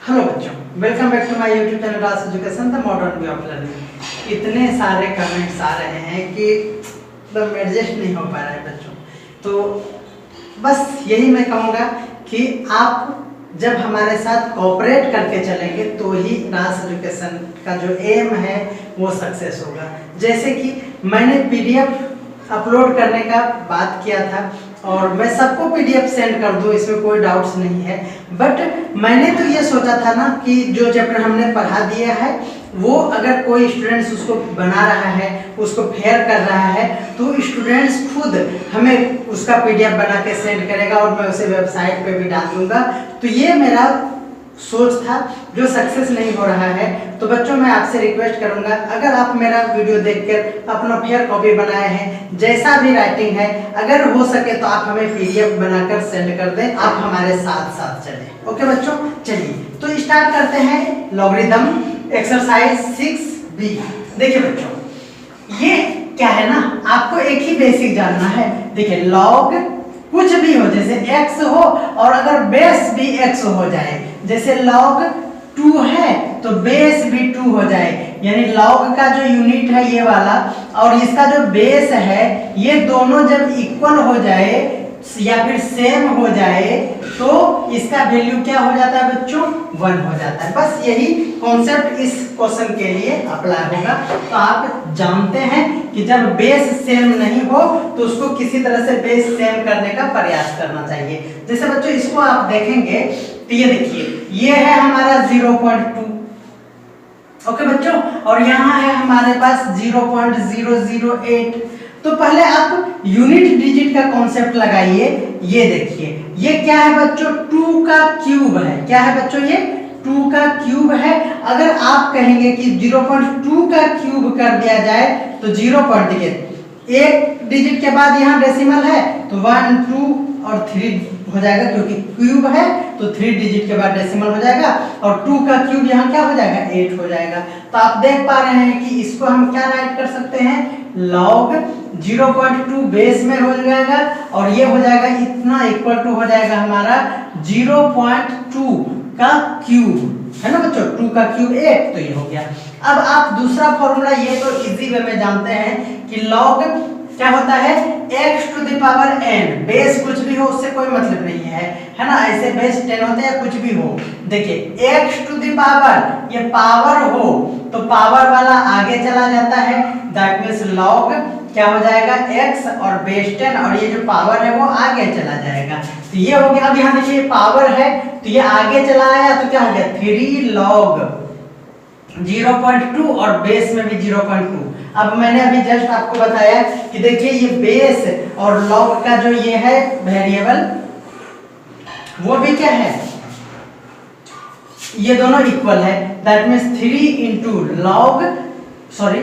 Hello बच्चों, welcome back to my YouTube channel Raj education the modern way of learning. इतने सारे comments आ रहे हैं कि मतलब एडजस्ट नहीं हो पा रहा है बच्चों। तो बस यही मैं कहूँगा कि आप जब हमारे साथ कोऑपरेट करके चलेंगे तो ही राज एजुकेशन का जो एम है वो सक्सेस होगा। जैसे कि मैंने पीडीएफ अपलोड करने का बात किया था और मैं सबको पीडीएफ सेंड कर दूं, इसमें कोई डाउट्स नहीं है। बट मैंने तो ये सोचा था ना कि जो चैप्टर हमने पढ़ा दिया है वो अगर कोई स्टूडेंट्स उसको बना रहा है, उसको फेयर कर रहा है, तो स्टूडेंट्स खुद हमें उसका पीडीएफ बना के सेंड करेगा और मैं उसे वेबसाइट पे भी डाल दूंगा। तो ये मेरा सोच था जो सक्सेस नहीं हो रहा है। तो बच्चों मैं आपसे रिक्वेस्ट करूंगा, अगर आप मेरा वीडियो देखकर अपना फेयर कॉपी बनाए हैं, जैसा भी राइटिंग है, अगर हो सके तो आप हमें पीडीएफ बनाकर सेंड कर दें। आप हमारे साथ साथ चलें। ओके बच्चों, चलिए तो स्टार्ट करते हैं लॉगरिथम एक्सरसाइज 6B। देखिए बच्चों, ये क्या है ना, आपको एक ही बेसिक जानना है। देखिए लॉग कुछ भी हो, जैसे x हो और अगर बेस भी x हो जाए, जैसे log 2 है तो बेस भी 2 हो जाए, यानी log का जो यूनिट है ये वाला और इसका जो बेस है ये दोनों जब इक्वल हो जाए या फिर सेम हो जाए तो इसका वैल्यू क्या हो जाता है बच्चों, 1 हो जाता है। बस यही कॉन्सेप्ट इस क्वेश्चन के लिए अप्लाई होगा। तो आप जानते हैं कि जब बेस सेम नहीं हो तो उसको किसी तरह से बेस सेम करने का प्रयास करना चाहिए। जैसे बच्चों इसको आप देखेंगे तो ये देखिए, ये है हमारा 0.2। ओके बच्चों, और यहाँ है हमारे पास 0.008। तो पहले आप यूनिट डिजिट का कॉन्सेप्ट लगाइए। ये देखिए, ये क्या है बच्चों, 2 का क्यूब है। क्या है बच्चों, ये 2 का क्यूब है। अगर आप कहेंगे कि 0.2 का क्यूब कर दिया जाए तो 0 पर देखिए एक डिजिट के बाद यहाँ डेसिमल है तो 1 2 और 3 हो जाएगा, क्योंकि क्यूब है तो 3 डिजिट के बाद डेसिमल हो जाएगा और 2 का क्यूब यहाँ क्या हो जाएगा, 8 हो जाएगा। तो आप देख पा रहे हैं कि इसको हम क्या राइट कर सकते हैं, log 0.2 बेस में हो जाएगा और ये हो जाएगा इतना इक्वल टू हो जाएगा हमारा 0.2 का क्यूब, है ना बच्चों, 2 का क्यूब 8, तो ये हो गया। अब आप दूसरा फॉर्मूला ये तो इजी वे में जानते हैं कि log क्या होता है, x to the power n। Base कुछ भी हो उससे कोई मतलब नहीं है ना, ऐसे बेस 10 होते हैं कुछ भी हो। देखिए x टू द पावर, ये पावर हो तो पावर वाला आगे चला जाता है, दैट मींस log क्या हो जाएगा x और बेस 10 और ये जो पावर है वो आगे चला जाएगा। तो ये हो गया। अब यहाँ देखिए पावर है तो ये आगे चला आया तो क्या हो गया, 3 log 0.2 और बेस में भी 0.2। अब मैंने अभी जस्ट आपको बताया कि देखिए ये बेस और log का जो ये है वेरिएबल वो भी क्या है, ये दोनों इक्वल है, that means 3 into log, sorry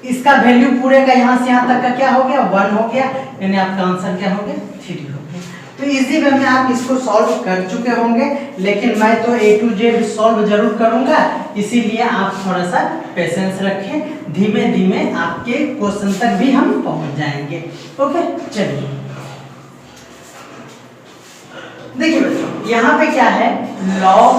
इसका वैल्यू पूरे का यहाँ से यहाँ तक का क्या हो गया, 1 हो गया, यानी आपका आंसर क्या हो गया, 3 हो गया। तो इजी वे में आप इसको सॉल्व कर चुके होंगे, लेकिन मैं तो A to Z सॉल्व जरूर करूंगा, इसीलिए आप थोड़ा सा पेशेंस रखें, धीमे धीमे आपके क्वेश्चन तक भी हम पहुंच जाएंगे। ओके चलिए देखिए बच्चों, यहाँ पे क्या है, log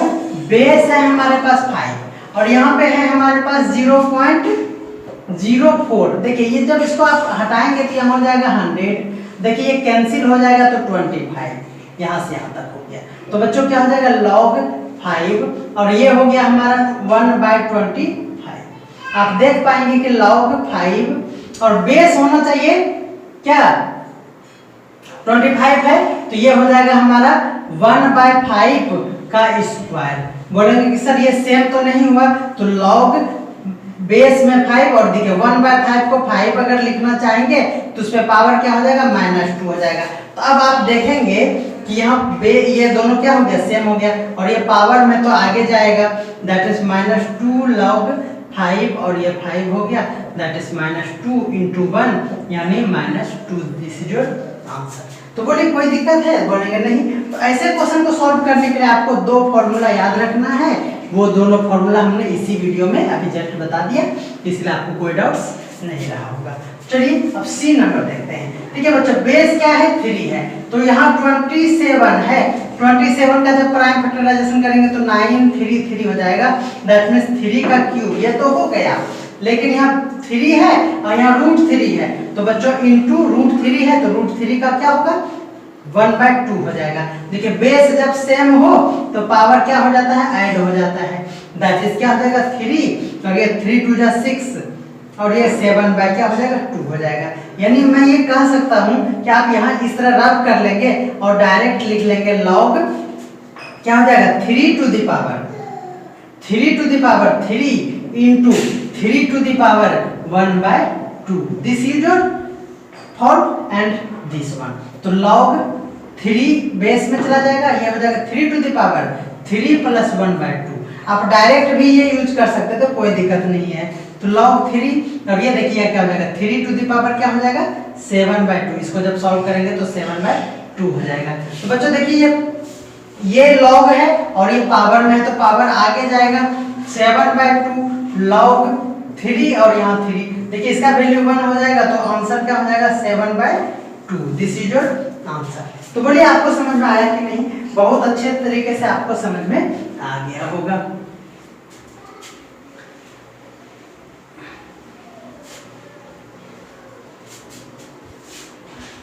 बेस है हमारे पास 5 और यहाँ पे है हमारे पास 0.04। देखिए ये जब इसको आप हटाएंगे तो यहाँ हो जाएगा 100। देखिए ये कैंसिल हो जाएगा तो 25 यहाँ से यहाँ तक हो गया। तो बच्चों क्या हो जाएगा, log 5 और ये हो गया हमारा 1/25। आप देख पाएंगे कि log 5 और बेस होना चाहिए क्या, 25 है तो ये हो जाएगा हमारा 1/5 का स्क्वायर। बोलेंगे कि सर ये सेम तो नहीं हुआ, तो log बेस में 5 और देखिए 1/5 को 5 अगर लिखना चाहेंगे तो उसमें पावर क्या हो जाएगा, -2 हो जाएगा। तो अब आप देखेंगे कि यहाँ ये दोनों क्या हो गया, सेम हो गया और ये पावर में तो आगे जाएगा, दैट इज -2 log 5 और ये 5 हो गया, दैट इज -2 into 1 यानी -2। This is your answer. तो बोले कोई दिक्कत है, बोलेंगे नहीं। तो ऐसे क्वेश्चन को सॉल्व करने के लिए आपको 2 फॉर्मूला याद रखना है, वो दोनों फॉर्मूला हमने इसी वीडियो में अभी जस्ट बता दिया, इसलिए आपको कोई डाउट्स नहीं रहा होगा। चलिए अब सी नंबर देखते हैं। ठीक है बच्चों, बेस क्या है 3 है, तो यहाँ 27 है। 27 का जब प्राइम फैक्टराइजेशन करेंगे तो 933 हो जाएगा। दैट मीन्स 3 का क्यूब, ये तो हो गया, लेकिन यहाँ 3 है और यहाँ √3 है, तो बच्चों इनटू √3 है तो √3 का क्या होगा 1/2 हो जाएगा। देखिए बेस जब सेम हो तो पावर क्या हो जाता है, ऐड हो जाता है। दैट इज क्या हो जाएगा 3 और ये 3 2 6 और ये 7 बाय क्या हो जाएगा 2 हो जाएगा। यानी मैं ये कह सकता हूँ कि आप यहाँ इस तरह रब कर लेंगे और डायरेक्ट लिख लेंगे लॉग क्या हो जाएगा 3 to the power 3 into 3 to the power 1/2। This is your form and this one. तो लॉग 3 बेस में चला जाएगा, ये हो जाएगा 3 टू द पावर 3 प्लस 1/2। आप डायरेक्ट भी ये यूज कर सकते तो कोई दिक्कत नहीं है। तो log 3 अब ये देखिए क्या हो जाएगा 3 टू द पावर क्या हो जाएगा 7/2। इसको जब सॉल्व करेंगे तो 7/2 हो जाएगा। तो बच्चों देखिए ये log है और ये पावर में है तो पावर आगे जाएगा 7/2 log 3 और यहाँ 3। देखिए इसका वैल्यू 1 हो जाएगा तो आंसर क्या हो जाएगा 7/2। This is your answer. तो बोलिए आपको समझ में आया कि नहीं? बहुत अच्छे तरीके से आपको समझ में आ गया होगा।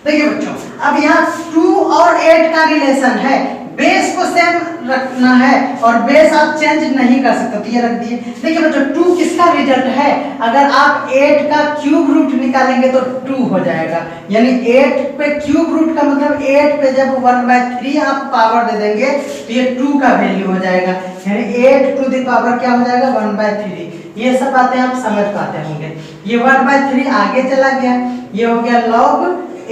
देखिए बच्चों अब यहाँ 2 और 8 का रिलेशन है, बेस को सेम रखना है और बेस आप चेंज नहीं कर सकते, तो ये रख दिए। देखिए बच्चों 2 किसका रिजल्ट है, अगर आप 8 का क्यूब रूट निकालेंगे तो 2 हो जाएगा। यानी 8 पे क्यूब रूट का मतलब 8 पे जब 1/3 आप पावर दे देंगे तो ये 2 का वैल्यू हो जाएगा। यानी 8 टू द पावर क्या हो जाएगा 1/3। ये सब बातें आप समझ पाते होंगे। ये 1/3 आगे चला गया, ये हो गया log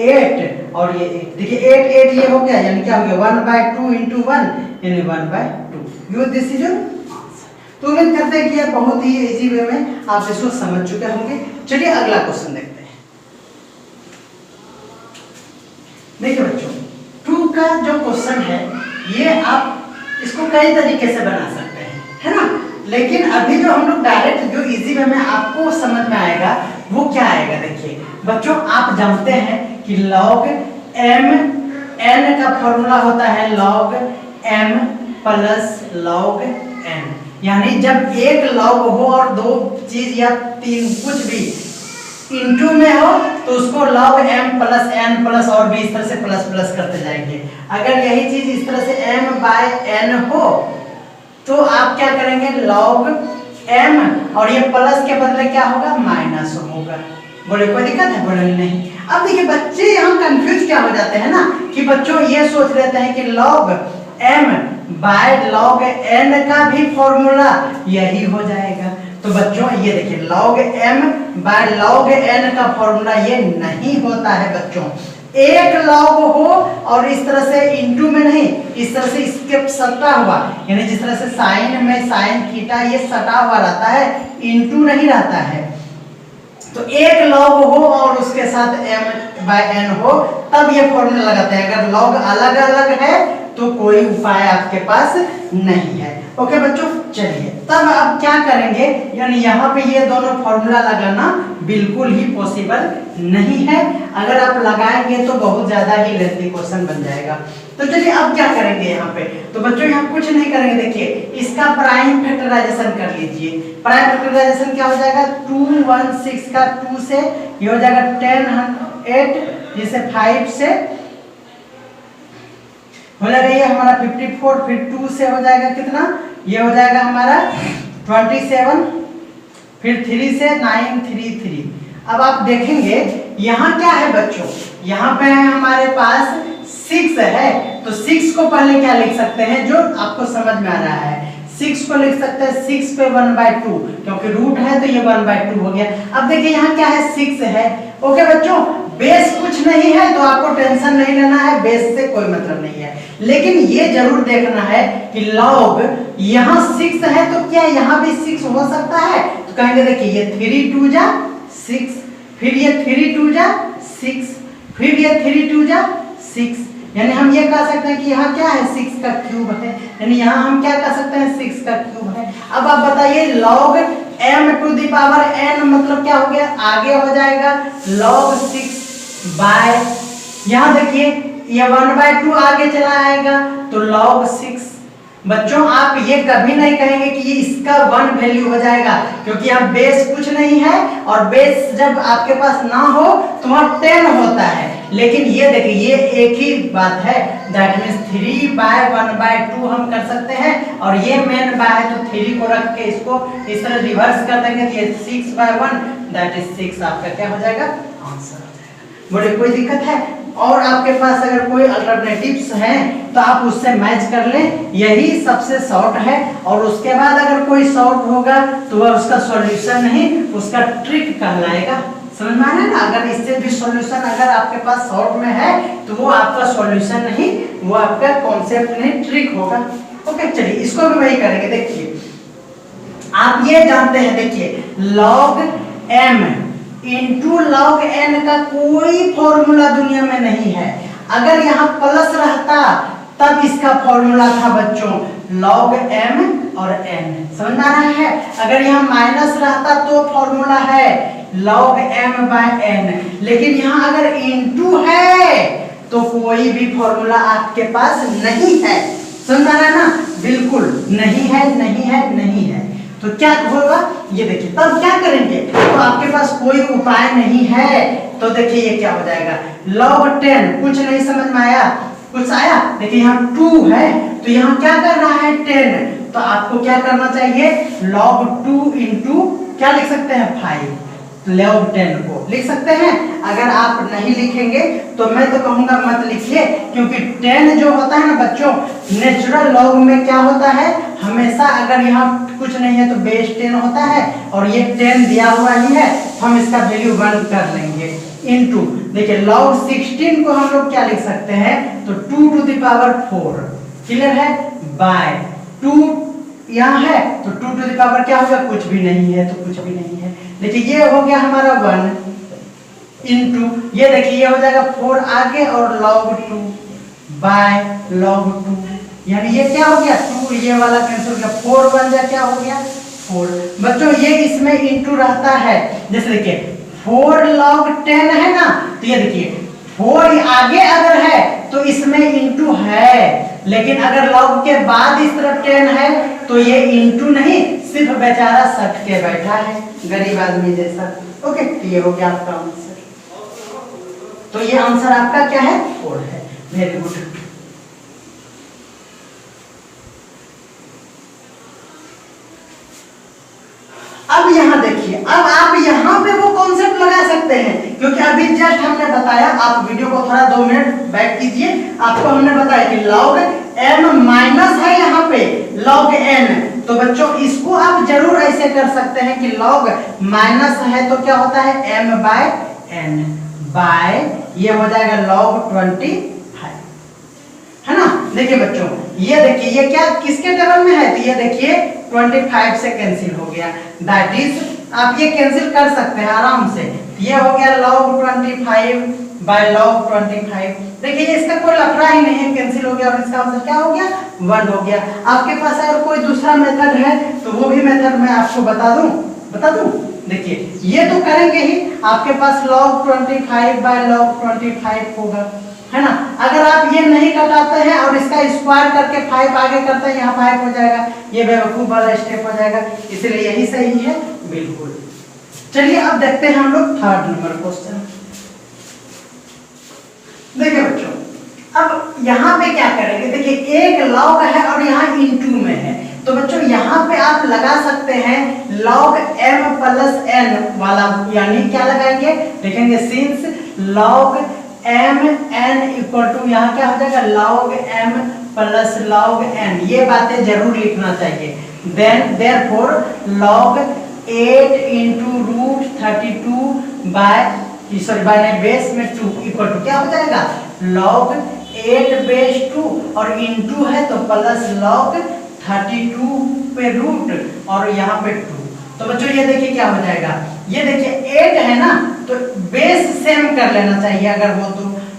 8 और ये 8। देखिए 8 ये हो गया, यानी क्या हो गया 1/2 इंटू 1 यानी 1/2। You this is your answer. तो उम्मीद करते हैं कि ये बहुत ही इजी वे में आप इसको समझ चुके होंगे। चलिए अगला क्वेश्चन देखते हैं। देखिए बच्चों 2 का जो क्वेश्चन है ये आप इसको कई तरीके से बना सकते हैं, है ना? लेकिन अभी जो हम लोग डायरेक्ट जो इजी वे में आपको समझ में आएगा वो क्या आएगा। देखिए बच्चों आप जानते हैं कि log m n का फॉर्मूला होता है log m plus log n। यानी जब एक log हो और 2 चीज या 3 कुछ भी इनटू में हो तो उसको log m plus n plus और भी इस तरह से प्लस प्लस करते जाएंगे। अगर यही चीज इस तरह से m/n हो तो आप क्या करेंगे log m और ये प्लस के बदले क्या होगा माइनस होगा। बोले कोई दिक्कत है? बोले नहीं। अब देखिए बच्चे यहाँ कंफ्यूज क्या हो जाते हैं ना कि बच्चों ये सोच लेते हैं कि log m by log n का भी फॉर्मूला यही हो जाएगा। तो बच्चों ये देखिए log m by log n का फॉर्मूला ये नहीं होता है बच्चों। एक log हो और इस तरह से इनटू में नहीं, इस तरह से इसके सटा हुआ, यानी जिस तरह से साइन में साइन थीटा ये सटा हुआ रहता है, इनटू नहीं रहता है। तो एक log हो और उसके साथ m/n हो तब ये फॉर्मूला लगाते हैं। अगर log अलग अलग है तो कोई उपाय आपके पास नहीं है। ओके बच्चों चलिए तब अब क्या करेंगे, यानी यहाँ पे ये दोनों फॉर्मूला लगाना बिल्कुल ही पॉसिबल नहीं है। अगर आप लगाएंगे तो बहुत ज्यादा ही लेंथी क्वेश्चन बन जाएगा। तो चलिए अब क्या करेंगे यहाँ पे, तो बच्चों यहाँ कुछ नहीं करेंगे। देखिए इसका प्राइम फैक्टराइजेशन कर लीजिए। प्राइम फैक्टराइजेशन क्या हो जाएगा 216 का 2 से ये हो जाएगा 10 जिसे 5 से हो जाएगा ये हमारा 54, फिर 2 से हो जाएगा कितना, ये हो जाएगा हमारा 27, फिर 3 से 933। अब आप देखेंगे यहाँ क्या है बच्चों, यहाँ पे है हमारे पास 6 है, तो 6 को पहले क्या लिख सकते हैं जो आपको समझ में आ रहा है। 6 को लिख सकते हैं 6 पे 1/2 क्योंकि रूट है तो ये 1/2 हो गया। अब देखिए यहाँ क्या है 6 है। ओके बच्चों बेस कुछ नहीं है तो आपको टेंशन नहीं लेना है, बेस से कोई मतलब नहीं है। लेकिन ये जरूर देखना है कि log यहाँ 6 है तो क्या यहाँ भी 6 हो सकता है। तो कहेंगे देखिए ये 3 2 जा 6, फिर ये 3 2 जा 6, फिर ये 3 2 जा 6, यानी हम ये कह सकते हैं कि यहाँ क्या है 6 का क्यूब है, यानी यहाँ हम क्या कह सकते हैं 6 का क्यूब है। अब आप बताइए log m to the power n मतलब क्या हो गया, आगे हो जाएगा log 6 बाय, यहाँ देखिए ये 1/2 आगे चला आएगा तो log 6। बच्चों आप ये कभी नहीं कहेंगे कि ये इसका 1 वैल्यू हो जाएगा, क्योंकि यहाँ बेस कुछ नहीं है और बेस जब आपके पास ना हो तो वहाँ 10 होता है। लेकिन ये देखिए ये एक ही बात है, दैट मीन्स 3/1/2 हम कर सकते हैं, और ये मेन बाय है तो 3 को रख के इसको इस तरह रिवर्स कर देंगे तो ये 6/1 दैट इज 6 आपका क्या हो जाएगा, आंसर हो जाएगा। बोले कोई दिक्कत है? और आपके पास अगर कोई अल्टरनेटिव्स हैं तो आप उससे मैच कर लें, यही सबसे शॉर्ट है। और उसके बाद अगर कोई शॉर्ट होगा तो वह उसका सॉल्यूशन नहीं, उसका ट्रिक कहलाएगा। समझ में आया ना? अगर इससे भी सॉल्यूशन अगर आपके पास शॉर्ट में है तो वो आपका सॉल्यूशन नहीं, वो आपका कॉन्सेप्ट नहीं, ट्रिक होगा। ओके चलिए इसको भी वही करेंगे। देखिए आप ये जानते हैं, देखिए log m into log n का कोई फॉर्मूला दुनिया में नहीं है। अगर यहाँ प्लस रहता तब इसका फॉर्मूला था बच्चों log m और n, समझ में आ रहा है? अगर यहाँ माइनस रहता तो फॉर्मूला है log m बाय n, लेकिन यहाँ अगर इंटू है तो कोई भी फॉर्मूला आपके पास नहीं है। समझ में आ रहा है ना? बिल्कुल नहीं है, नहीं है, नहीं है। तो क्या होगा ये देखिए, तब क्या करेंगे, तो आपके पास कोई उपाय नहीं है तो देखिए ये क्या हो जाएगा log 10, कुछ नहीं समझ में आया, कुछ आया? देखिए यहाँ 2 है तो यहाँ क्या करना है 10, तो आपको क्या करना चाहिए log 2 इंटू क्या लिख सकते हैं 5, log 10 को लिख सकते हैं। अगर आप नहीं लिखेंगे तो मैं तो कहूंगा मत लिखिए, क्योंकि 10 जो होता है ना बच्चों, नेचुरल लॉग में क्या होता है, हमेशा अगर यहाँ कुछ नहीं है तो बेस 10 होता है, और ये 10 दिया हुआ ही है तो हम इसका वैल्यू 1 कर लेंगे इनटू, देखिए log 16 को हम लोग क्या लिख सकते हैं, तो 2 टू द पावर 4, क्लियर है, बाय 2 यहाँ है तो 2 टू द पावर क्या होगा, कुछ भी नहीं है तो कुछ भी नहीं है। देखिए ये हो गया हमारा 1 इंटू, ये देखिए ये हो जाएगा 4 आगे और log 2 बाय log 2, यानी ये क्या हो गया 2, ये वाला कैंसिल हो गया, 4 बन जाए क्या हो गया 4। बच्चों ये इसमें इंटू रहता है, जैसे देखिए 4 log 10 है ना, तो ये देखिए 4 आगे अगर है तो इसमें इंटू है, लेकिन अगर log के बाद इस तरफ 10 है तो ये इंटू नहीं, सिर्फ बेचारा सट के बैठा है गरीब आदमी जैसा। ओके ये हो गया आपका आंसर, तो ये आंसर आपका क्या है 4 है। Very good. अब यहाँ देखिए, अब आप यहाँ पे वो कॉन्सेप्ट लगा सकते हैं, क्योंकि अभी जस्ट हमने बताया, आप वीडियो को थोड़ा 2 मिनट बैक कीजिए, आपको हमने बताया कि log m माइनस है यहाँ पे log n, तो बच्चों इसको आप जरूर ऐसे कर सकते हैं कि log माइनस है तो क्या होता है m बाय n बाय ये हो जाएगा log 25, है ना। देखिए बच्चों ये देखिए ये क्या किसके टेबल में है, तो ये देखिए 25 से कैंसिल हो गया, दैट इज आप ये कैंसिल कर सकते हैं आराम से, ये हो गया log 25 बाय log 25। देखिए ये इसका कोई लफड़ा ही नहीं है, कैंसिल हो गया और इसका आंसर क्या हो गया 1 हो गया। आपके पास अगर कोई दूसरा मेथड है तो वो भी मेथड मैं आपको बता दूं। देखिए ये तो करेंगे ही, आपके पास log 25 बाय log 25 होगा, है ना। अगर आप ये नहीं कटाते हैं और इसका स्क्वायर करके 5 आगे करते हैं, यहाँ 5 हो जाएगा, ये बेवकूफ वाला स्टेप हो जाएगा, इसलिए यही सही है बिल्कुल। चलिए अब देखते हैं हम लोग 3rd नंबर क्वेश्चन। देखिए बच्चों अब यहाँ पे क्या करेंगे, देखिए एक log है और यहाँ इंटू में है, तो बच्चों यहाँ पे आप लगा सकते हैं log m प्लस n वाला, यानी क्या लगाएंगे, देखेंगे since log m n equal to यहाँ क्या हो जाएगा log m plus log n, ये बातें जरूर लिखना चाहिए। Then therefore log 8 into root 32 by base में 2 इक्वल टू क्या हो जाएगा log 8 बेस 2 और इंटू है तो प्लस log 32 पे रूट और यहाँ पे 2, तो बच्चों ये देखिए क्या हो जाएगा, ये देखिए 8 है ना तो बेस सेम कर लेना चाहिए अगर हो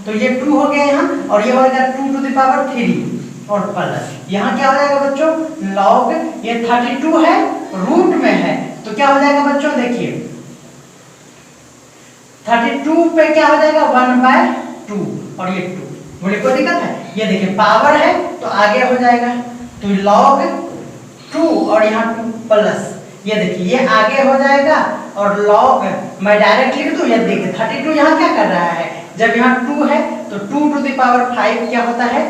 तो ये 2 हो गया यहाँ, और ये हो जाएगा 2 टू द पावर 3 और प्लस यहाँ क्या हो जाएगा बच्चों log ये 32 है रूट में है तो क्या हो जाएगा बच्चों, देखिए 32 पे क्या हो जाएगा 1/2 और ये 2, बोले कोई दिक्कत है। ये देखिए पावर है तो आगे हो जाएगा, तो log 2 और यहाँ 2 प्लस, ये देखिए ये आगे हो जाएगा और log मैं डायरेक्ट लिख दूं, ये देखिए 32 यहाँ क्या कर रहा है, जब यहाँ 2 है तो 2 टू द पावर 5 क्या होता है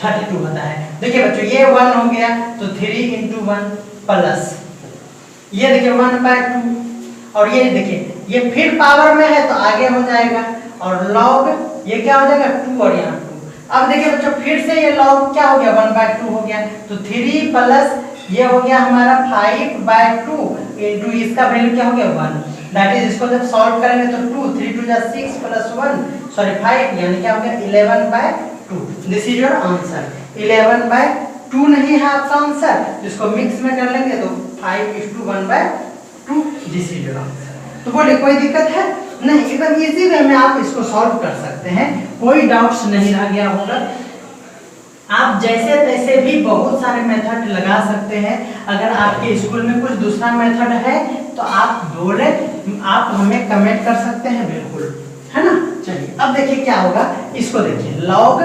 32 होता है। देखिए बच्चों ये 1 हो गया तो 3 × 1 प्लस, ये देखिए 1/2 और ये देखिए ये फिर पावर में है तो आगे हो जाएगा और log ये क्या हो जाएगा 2 और यहाँ 2। अब देखिए बच्चों फिर से ये log क्या हो गया 1/2 हो गया, तो 3 प्लस ये हो गया हमारा 5/2 इनटू इसका वैल्यू क्या हो गया 1, दैट इज इसको जब सॉल्व करेंगे तो 2 3 2 6 प्लस 1 सॉरी 5 यानी क्या हो गया 11/2। दिस इज योर आंसर, 11/2 नहीं है आपका आंसर, इसको मिक्स में कर लेंगे तो 5:1/2, दिस इज योर आंसर। तो बोले कोई दिक्कत है नहीं, एकदम इजी वे में आप इसको सॉल्व कर सकते हैं, कोई डाउट्स नहीं रह गया होगा। आप जैसे तैसे भी बहुत सारे मेथड लगा सकते हैं, अगर आपके स्कूल में कुछ दूसरा मेथड है तो आप बोले, आप हमें कमेंट कर सकते हैं, बिल्कुल है ना। चलिए अब देखिए क्या होगा, इसको देखिए log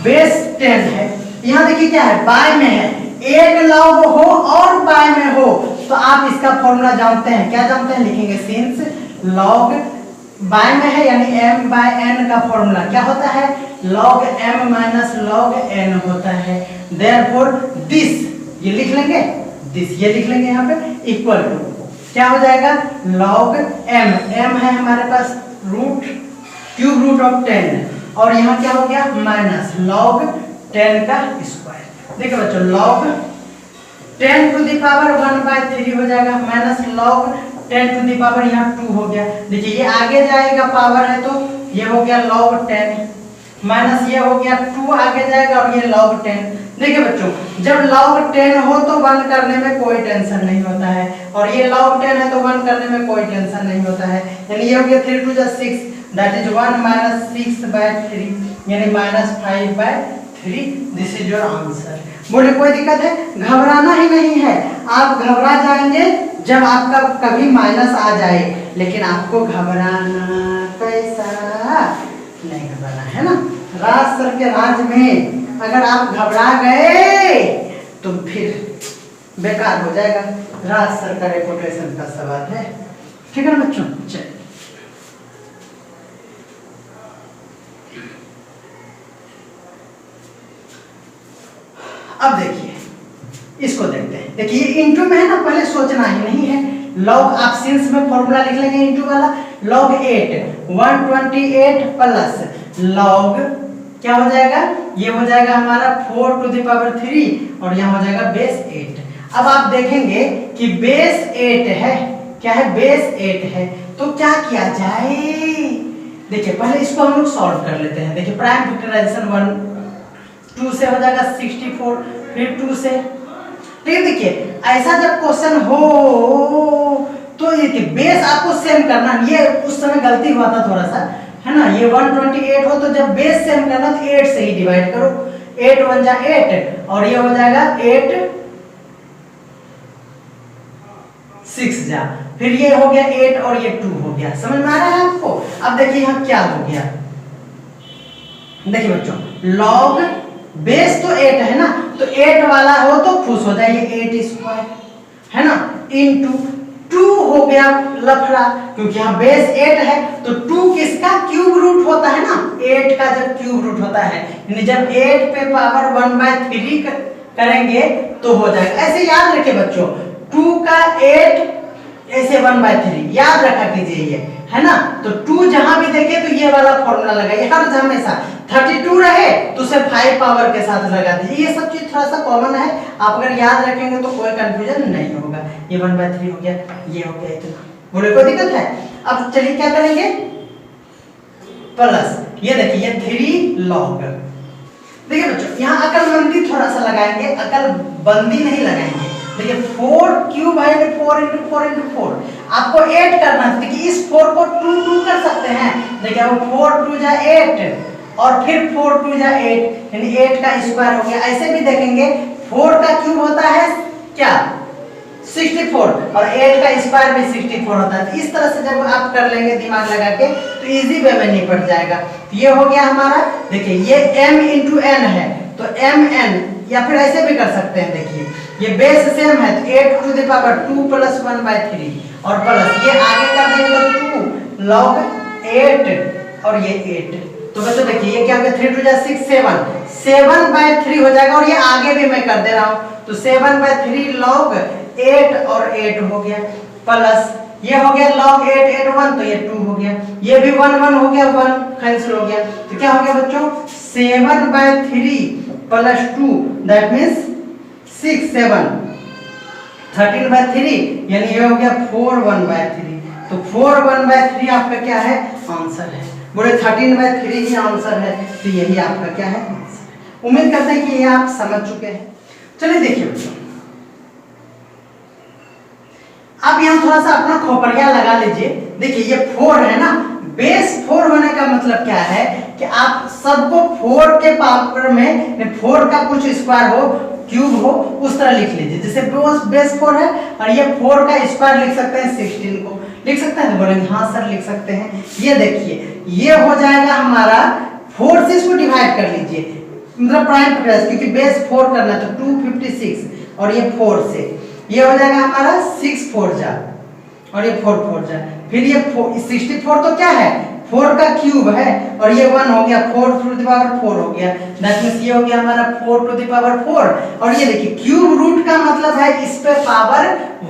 बेस 10 है, यहाँ देखिए क्या है बाय में है, एक log हो और बाय में हो तो आप इसका फॉर्मूला जानते हैं, क्या जानते हैं लिखेंगे, सिंस log बाय में है यानी m/n का फॉर्मूला क्या होता है log m minus log n होता है, देयरफॉर दिस ये लिख लेंगे, दिस ये लिख लेंगे यहाँ पे इक्वल टू क्या हो जाएगा log m है हमारे पास क्यूब रूट ऑफ 10 और यहाँ क्या हो गया माइनस log 10 का स्क्वायर। देखिए बच्चों log 10 टू द पावर 1/3 हो जाएगा minus log 10 to the power यहाँ 2 हो गया। देखिए ये आगे जाएगा पावर है तो ये हो गया log 10 माइनस ये हो गया 2 आगे जाएगा और ये log 10। देखिए बच्चों जब log 10 हो तो 1 करने में कोई टेंशन नहीं होता है और ये log 10 है तो 1 करने में कोई टेंशन नहीं होता है, यानी ये हो गया 3 2 6 दैट इज 1 माइनस 6/3 यानी minus 5/3, this is your answer. बोले कोई दिक्कत है, घबराना ही नहीं है, आप घबरा जाएंगे जब आपका कभी माइनस आ जाए, लेकिन आपको घबराना कैसा नहीं घबराना है ना। राज सर के राज में अगर आप घबरा गए तो फिर बेकार हो जाएगा, राज सर का रेपुटेशन का सवाल है, ठीक है ना बच्चों। चलिए अब देखिए इसको देखते हैं, देखिए इनटू में है ना, पहले सोचना ही नहीं है, log आप सिंस में फॉर्मूला लिख लेंगे इनटू वाला log 8 128 प्लस log क्या हो जाएगा, ये हो जाएगा हमारा 4 टू द पावर 3 और यहाँ हो जाएगा बेस 8। अब आप देखेंगे कि बेस 8 है, क्या है बेस 8 है, तो क्या किया जाए, देखिए पहले इसको हम लोग सॉल्व कर लेते हैं। देखिए प्राइम फैक्टराइजेशन 2 से हो जाएगा 64 फिर 2 से, ठीक है। देखिए ऐसा जब क्वेश्चन हो तो ये बेस आपको सेम करना, ये उस समय गलती हुआ था थोड़ा सा है ना, ये 128 हो तो जब बेस सेम करना तो 8 से ही डिवाइड करो, 8 1 जा 8 और ये हो जाएगा 8 6 जा, फिर ये हो गया 8 और ये 2 हो गया, समझ में आ रहा है आपको। अब देखिए यहाँ क्या हो गया, देखिए बच्चों log बेस तो 8 है ना, तो 8 वाला हो तो खुश हो जाए, ये 8 स्क्वायर है ना इनटू 2 हो गया लफड़ा, क्योंकि यहाँ बेस 8 है तो 2 किसका क्यूब रूट होता है ना, 8 का जब क्यूब रूट होता है यानी जब 8 पे पावर 1/3 करेंगे तो हो जाएगा। ऐसे याद रखिए बच्चों 2 का 8 ऐसे 1/3 याद रखा कीजिए, ये है ना, तो 2 जहां भी देखे तो ये वाला फॉर्मूला लगाइए हर हमेशा, 32 रहे तो उसे 5 पावर के साथ लगा दीजिए, ये सब चीज थोड़ा सा कॉमन है, आप अगर याद रखेंगे तो कोई कंफ्यूजन नहीं होगा। ये 1/3 हो गया, ये हो गया इतना, बोले कोई दिक्कत है। अब चलिए क्या करेंगे प्लस, ये देखिए ये 3 log, देखिए बच्चों यहाँ अकलमंदी थोड़ा सा लगाएंगे, अकलबंदी नहीं लगाएंगे। देखिए 4 क्यूब है 4 × 4 × 4, आपको 8 करना है, देखिए इस 4 को 2 2 कर सकते हैं, देखिए वो 4 2 जा 8 और फिर 4 2 जा 8 यानी 8 का स्क्वायर हो गया। ऐसे भी देखेंगे 4 का क्यूब होता है क्या 64 64 और 8 का स्क्वायर भी 64 होता है। तो इस तरह से जब आप कर लेंगे दिमाग लगा के तो इजी वे में निपट जाएगा। तो ये हो गया हमारा, देखिए ये m इंटू n है तो mn, या फिर ऐसे भी कर सकते हैं, देखिए ये बेस सेम है तो 8 टू द पावर 2 प्लस 1/3 और प्लस ये आगे कर देंगे तो 2 log 8 और ये 8। तो बच्चों देखिए ये क्या हो गया, 3 टू 6 7/3 हो जाएगा। और ये आगे भी मैं कर दे रहा हूँ तो 7/3 log 8 और 8 हो गया, प्लस ये हो गया log 8 8 1 तो ये 2 हो गया, ये भी 1 1 हो गया, 1 कैंसिल हो गया। तो क्या हो गया बच्चों, 7/3 प्लस 2 दैट मींस 6 7 13/3 यानी ये हो गया 4 1/3। तो 4 1/3 आपका क्या है, आंसर है। बोले 13/3 ही आंसर है, तो यही आपका क्या है, आंसर है। उम्मीद करते हैं कि ये आप समझ चुके हैं। चलिए देखिए बच्चों, अब यहाँ थोड़ा सा अपना खोपड़िया लगा लीजिए। देखिए ये 4 है ना, बेस 4 होने का मतलब क्या है कि आप सबको 4 के पावर में 4 का कुछ स्क्वायर हो, क्यूब हो, उस तरह लिख लीजिए। जैसे बेस 4 है और ये 4 का स्क्वायर लिख सकते हैं, 16 को लिख सकते हैं, तो बोलेंगे हाँ सर लिख सकते हैं। ये देखिए ये हो जाएगा हमारा 4 से इसको डिवाइड कर लीजिए, मतलब प्राइम फैक्टराइज, क्योंकि बेस 4 करना है तो 256 और ये 4 से ये हो जाएगा हमारा 6 4 जा और ये 4 4 जा, फिर ये 64 तो क्या है, 4 का क्यूब है और ये 1 हो गया, 4 टू द पावर 4 हो गया, दैट मींस ये हो गया हमारा 4 टू द पावर 4। और ये देखिए क्यूब रूट का मतलब है इस पे पावर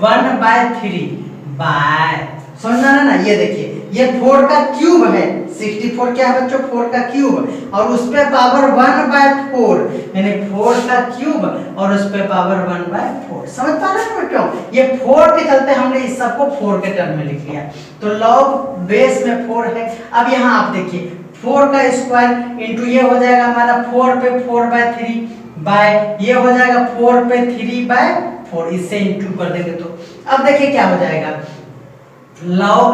1/3 बाय, समझना है ना। ये देखिए ये 4 का क्यूब है, 64 क्या है बच्चों, 4 का क्यूब और उस पे पावर 1/4 यानी 4 का क्यूब और उस पे पावर 1/4। समझ पा रहे हैं बच्चों, ये 4 के चलते हमने इस सबको 4 के टर्म में लिख लिया। तो log बेस में 4 है। अब यहाँ आप देखिए 4 का स्क्वायर इंटू ये हो जाएगा हमारा 4 पे 4/3 बाय ये हो जाएगा 4 पे 3/4, इससे इंटू कर देंगे तो अब देखिए क्या हो जाएगा, log,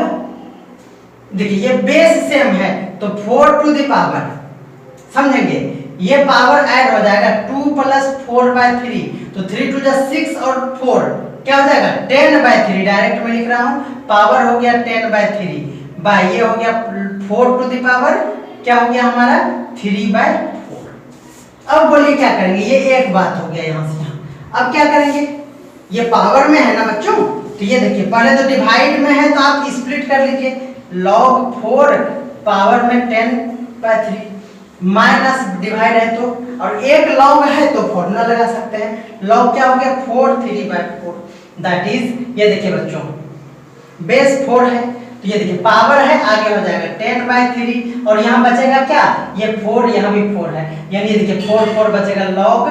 देखिए ये बेस सेम है तो 4 टू द पावर, समझेंगे, ये पावर ऐड हो जाएगा 2 प्लस 4/3 तो 3 टू 6 और 4 क्या हो जाएगा 10/3, डायरेक्ट में लिख रहा हूं, पावर हो गया 10/3 बाय ये हो गया 4 टू द पावर क्या हो गया हमारा 3/4। अब बोलिए क्या करेंगे, ये एक बात हो गया यहाँ से यहाँ। अब क्या करेंगे, ये पावर में है ना बच्चों, तो ये देखिए पहले तो डिवाइड में है तो आप स्प्लिट कर लीजिए, log 4 पावर में 10/3 माइनस डिवाइड है तो, और एक log है तो फॉर्मूला लगा सकते हैं, log क्या हो गया 4 3/4 दैट इज, ये देखिए बच्चों बेस 4 है तो ये देखिए पावर है आगे हो जाएगा 10/3 और यहाँ बचेगा क्या, ये 4 यहाँ भी 4 है यानी ये देखिए 4 4 बचेगा, log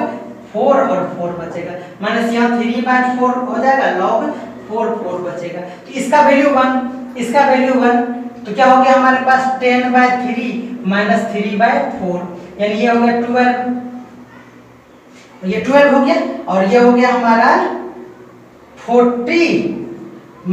4 और 4 बचेगा, माइनस यहाँ 3/4 हो जाएगा, log 4 4 बचेगा। तो इसका वैल्यू 1, इसका वैल्यू 1, तो क्या हो गया हमारे पास 10/3 माइनस 3/4 यानी ये हो गया 12, ये 12 हो गया और ये हो गया हमारा 40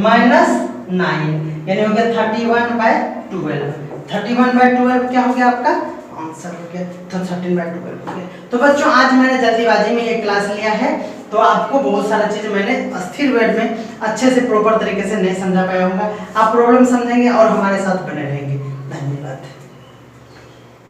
माइनस 9 यानी हो गया 31/12। 31/12 क्या हो गया आपका आंसर हो गया, तो 13/12 हो गया। तो बच्चों आज मैंने जल्दीबाजी में ये क्लास लिया है तो आपको बहुत सारा चीज मैंने अस्थिर वर्ड में अच्छे से प्रॉपर तरीके से नहीं समझा पाया होगा। आप प्रॉब्लम समझेंगे और हमारे साथ बने रहेंगे।